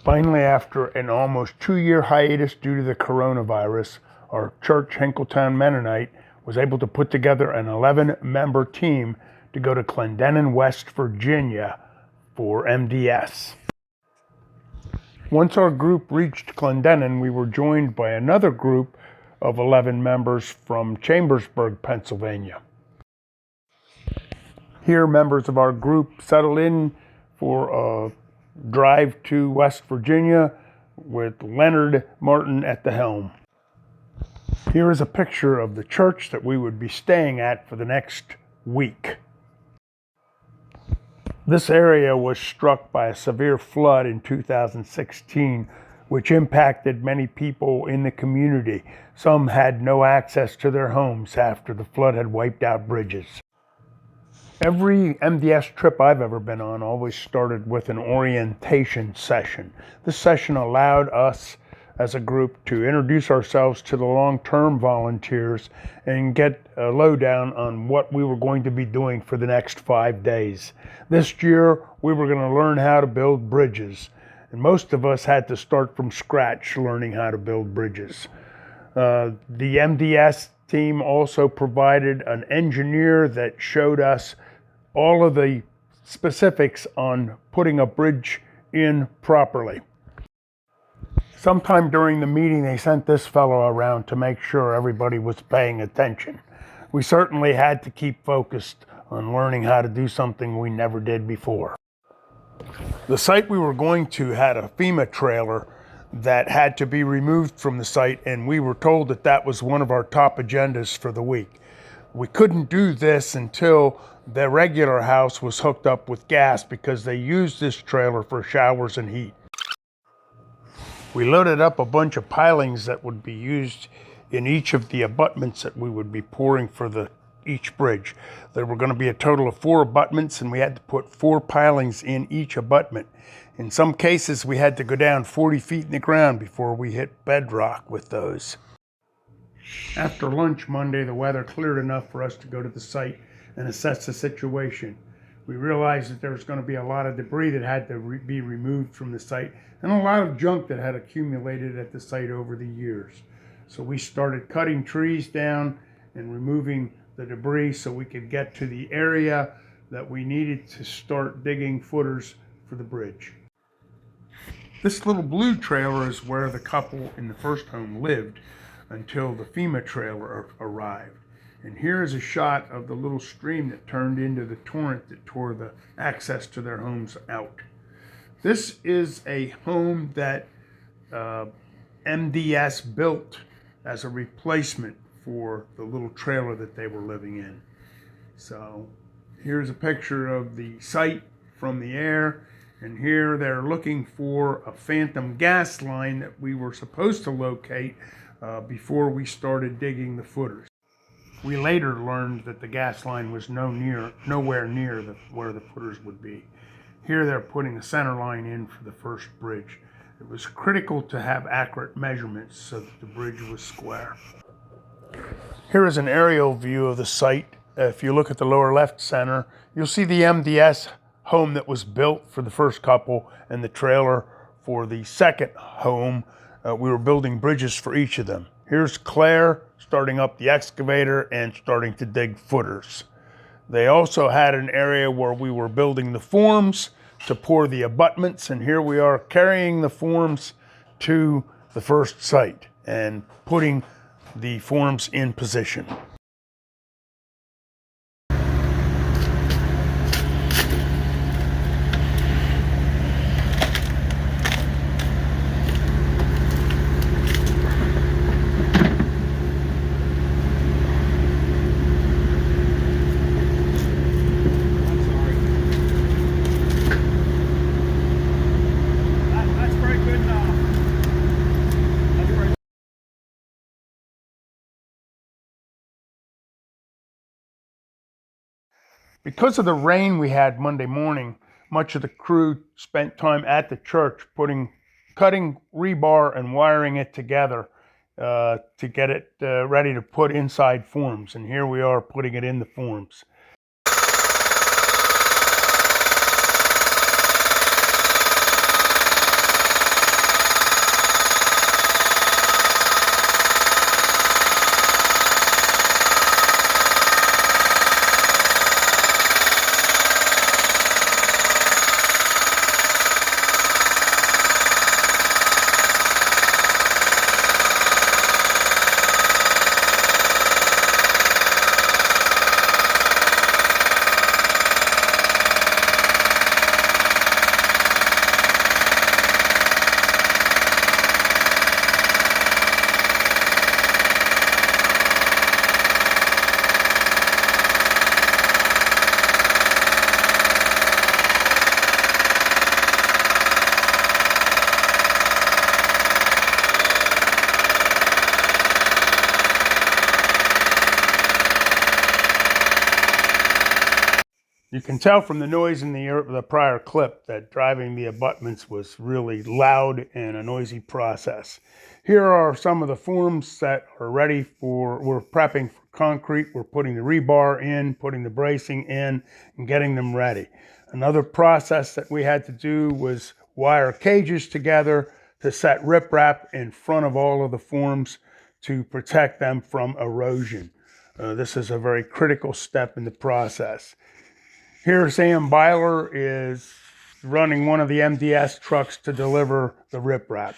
Finally, after an almost 2-year hiatus due to the coronavirus, our church, Hinkletown Mennonite, was able to put together an 11-member team to go to Clendenin, West Virginia for MDS. Once our group reached Clendenin, we were joined by another group of 11 members from Chambersburg, Pennsylvania. Here, members of our group settled in for a drive to West Virginia with Leonard Martin at the helm. Here is a picture of the church that we would be staying at for the next week. This area was struck by a severe flood in 2016, which impacted many people in the community. Some had no access to their homes after the flood had wiped out bridges. Every MDS trip I've ever been on always started with an orientation session. This session allowed us as a group to introduce ourselves to the long-term volunteers and get a lowdown on what we were going to be doing for the next 5 days. This year, we were going to learn how to build bridges, and most of us had to start from scratch learning how to build bridges. The MDS team also provided an engineer that showed us all of the specifics on putting a bridge in properly. Sometime during the meeting, they sent this fellow around to make sure everybody was paying attention. We certainly had to keep focused on learning how to do something we never did before. The site we were going to had a FEMA trailer that had to be removed from the site, and we were told that that was one of our top agendas for the week. We couldn't do this until the regular house was hooked up with gas because they used this trailer for showers and heat. We loaded up a bunch of pilings that would be used in each of the abutments that we would be pouring for each bridge. There were going to be a total of 4 abutments, and we had to put 4 pilings in each abutment. In some cases, we had to go down 40 feet in the ground before we hit bedrock with those. After lunch Monday, the weather cleared enough for us to go to the site and assess the situation. We realized that there was going to be a lot of debris that had to be removed from the site and a lot of junk that had accumulated at the site over the years. So we started cutting trees down and removing the debris so we could get to the area that we needed to start digging footers for the bridge. This little blue trailer is where the couple in the first home lived until the FEMA trailer arrived. And here is a shot of the little stream that turned into the torrent that tore the access to their homes out. This is a home that MDS built as a replacement for the little trailer that they were living in. So here's a picture of the site from the air, and here they're looking for a phantom gas line that we were supposed to locate before we started digging the footers. We later learned that the gas line was nowhere near where the footers would be. Here they're putting the center line in for the first bridge. It was critical to have accurate measurements so that the bridge was square. Here is an aerial view of the site. If you look at the lower left center, you'll see the MDS home that was built for the first couple and the trailer for the second home. We were building bridges for each of them. Here's Claire starting up the excavator and starting to dig footers. They also had an area where we were building the forms to pour the abutments, and here we are carrying the forms to the first site and putting the forms in position. Because of the rain we had Monday morning, much of the crew spent time at the church cutting rebar and wiring it together to get it ready to put inside forms. And here we are putting it in the forms. You can tell from the noise in the prior clip that driving the abutments was really loud and a noisy process. Here are some of the forms that are ready for, we're prepping for concrete. We're putting the rebar in, putting the bracing in, and getting them ready. Another process that we had to do was wire cages together to set riprap in front of all of the forms to protect them from erosion. This is a very critical step in the process. Here, Sam Byler is running one of the MDS trucks to deliver the riprap.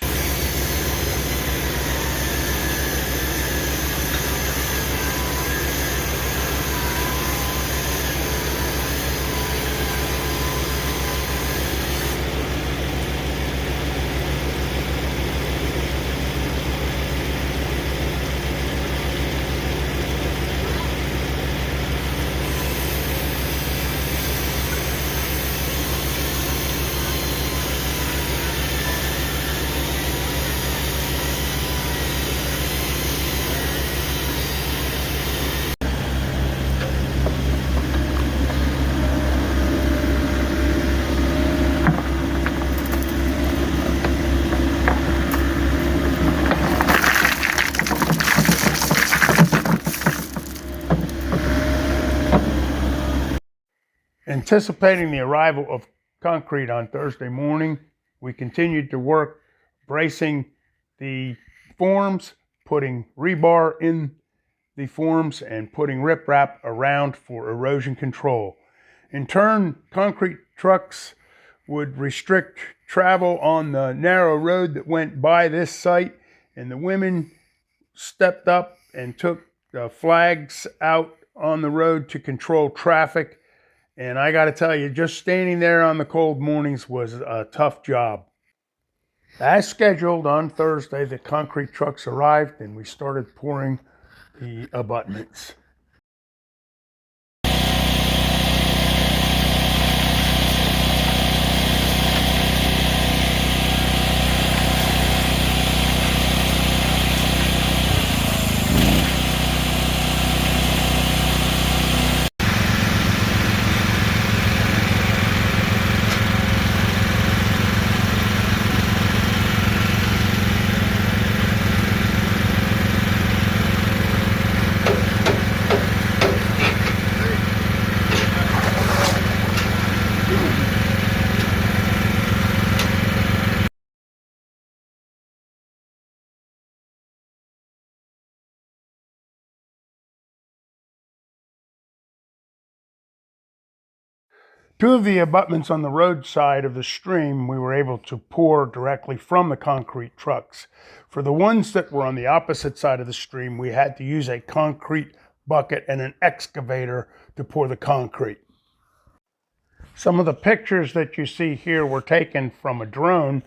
Anticipating the arrival of concrete on Thursday morning, we continued to work bracing the forms, putting rebar in the forms, and putting riprap around for erosion control. In turn, concrete trucks would restrict travel on the narrow road that went by this site, and the women stepped up and took the flags out on the road to control traffic. And I got to tell you, just standing there on the cold mornings was a tough job. As scheduled, on Thursday, the concrete trucks arrived and we started pouring the abutments. Two of the abutments on the road side of the stream we were able to pour directly from the concrete trucks. For the ones that were on the opposite side of the stream, we had to use a concrete bucket and an excavator to pour the concrete. Some of the pictures that you see here were taken from a drone,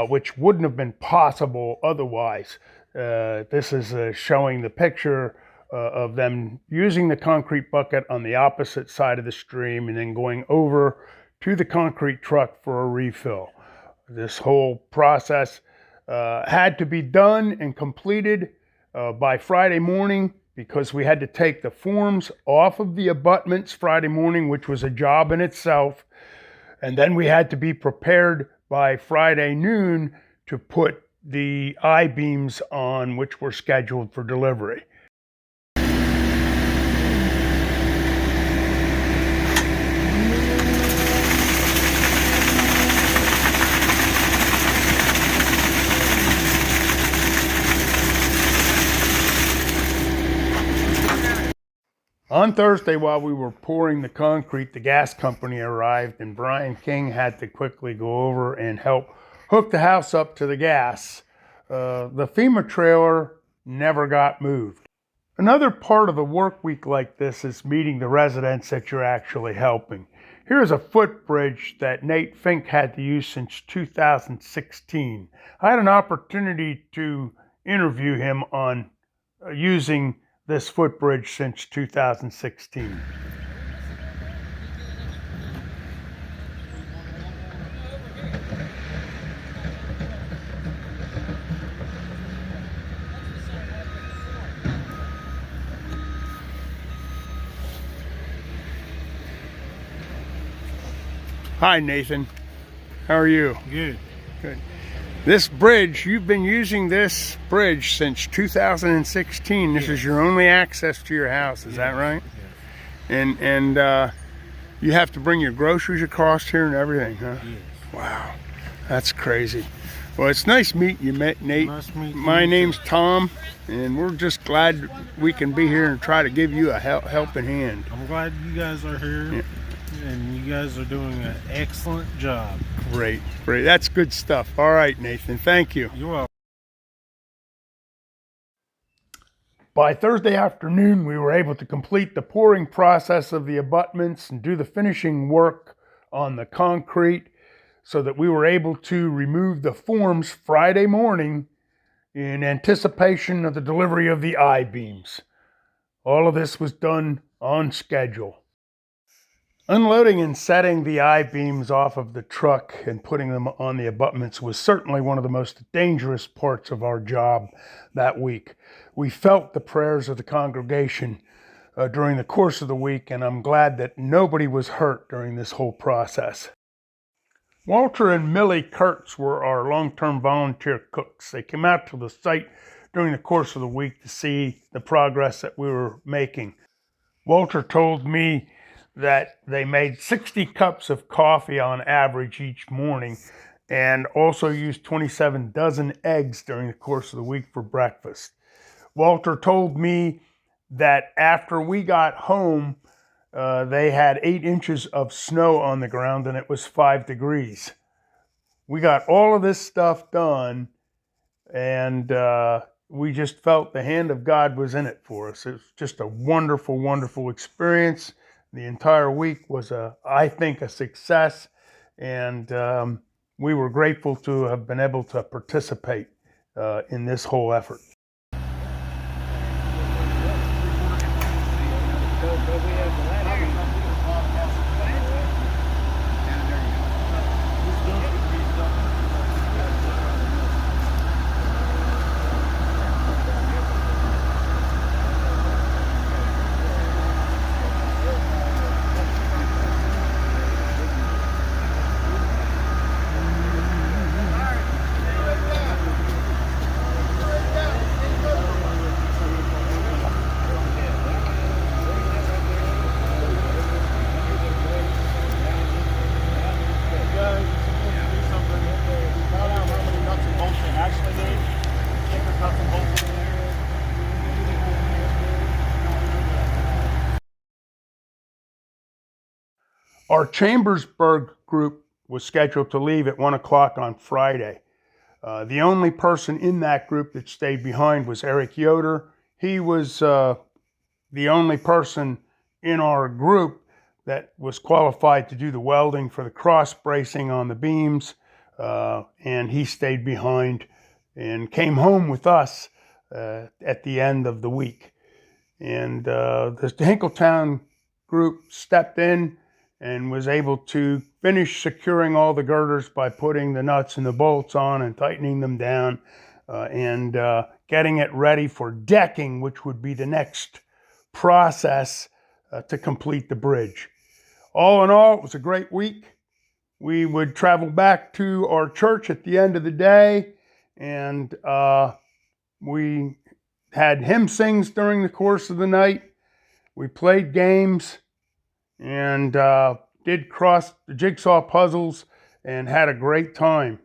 which wouldn't have been possible otherwise. This is showing the picture of them using the concrete bucket on the opposite side of the stream and then going over to the concrete truck for a refill. This whole process had to be done and completed by Friday morning because we had to take the forms off of the abutments Friday morning, which was a job in itself. And then we had to be prepared by Friday noon to put the I-beams on, which were scheduled for delivery. On Thursday, while we were pouring the concrete, the gas company arrived and Brian King had to quickly go over and help hook the house up to the gas. The FEMA trailer never got moved. Another part of a work week like this is meeting the residents that you're actually helping. Here's a footbridge that Nate Fink had to use since 2016. I had an opportunity to interview him on using this footbridge since 2016. Hi, Nathan. How are you? Good. Good. This bridge, you've been using this bridge since 2016. This is your only access to your house, is that right? Yes. And you have to bring your groceries across here and everything, huh? Yes. Wow, that's crazy. Well, it's nice meeting you, Nate. Nice meeting you. My name's Tom, and we're just glad we can be here and try to give you a helping hand. I'm glad you guys are here. Yeah. And you guys are doing an excellent job. Great, great. That's good stuff. All right, Nathan. Thank you. You're welcome. By Thursday afternoon, we were able to complete the pouring process of the abutments and do the finishing work on the concrete so that we were able to remove the forms Friday morning in anticipation of the delivery of the I-beams. All of this was done on schedule. Unloading and setting the I-beams off of the truck and putting them on the abutments was certainly one of the most dangerous parts of our job that week. We felt the prayers of the congregation during the course of the week, and I'm glad that nobody was hurt during this whole process. Walter and Millie Kurtz were our long-term volunteer cooks. They came out to the site during the course of the week to see the progress that we were making. Walter told me that they made 60 cups of coffee on average each morning and also used 27 dozen eggs during the course of the week for breakfast. Walter told me that after we got home, they had 8 inches of snow on the ground and it was 5 degrees. We got all of this stuff done, and we just felt the hand of God was in it for us. It was just a wonderful, wonderful experience. The entire week was, I think, a success, and we were grateful to have been able to participate in this whole effort. Our Chambersburg group was scheduled to leave at 1 o'clock on Friday. The only person in that group that stayed behind was Eric Yoder. He was the only person in our group that was qualified to do the welding for the cross bracing on the beams, and he stayed behind and came home with us at the end of the week. And the Hinkletown group stepped in and was able to finish securing all the girders by putting the nuts and the bolts on and tightening them down and getting it ready for decking, which would be the next process to complete the bridge. All in all, it was a great week. We would travel back to our church at the end of the day, and we had hymn sings during the course of the night. We played games and did cross the jigsaw puzzles and had a great time.